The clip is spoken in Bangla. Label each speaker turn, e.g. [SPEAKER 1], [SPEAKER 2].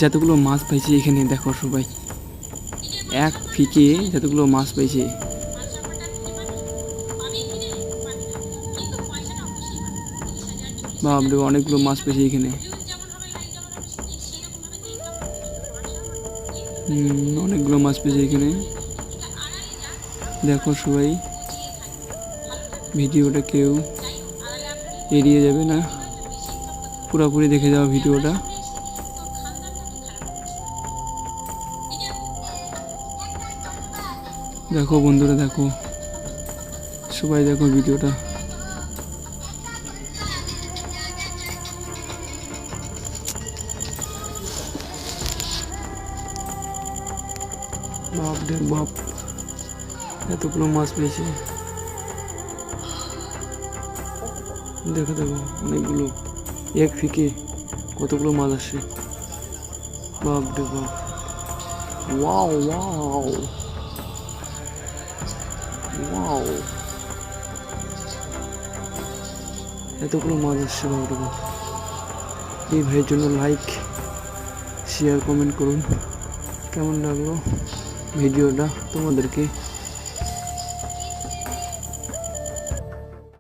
[SPEAKER 1] যতগুলো মাছ পাইছি এখানে দেখো সবাই, এক ফিকে যতগুলো মাছ পাইছি। বাপরে, অনেকগুলো মাছ পেয়েছি এখানে। অনেকগুলো মাছ পেয়েছি এখানে। দেখো সবাই, ভিডিওটা কেউ এড়িয়ে যাবে না, পুরোপুরি দেখে যাও ভিডিওটা। দেখো বন্ধুরা, দেখো সবাই, দেখো ভিডিওটা। বাপ রে বাপ, এতগুলো মাছ পেয়েছি। দেখো দেখো, অনেকগুলো, এক ফিকে কতগুলো মাছ আসছে। বাপ রে বাপ, ওয়াও ওয়াও ওয়াও, এতগুলো মাছ আসছে। বাপ রে বাপ, এই ভাইয়ের জন্য লাইক, শেয়ার, কমেন্ট করুন। কেমন লাগলো ভিডিওটা তোমাদেরকে?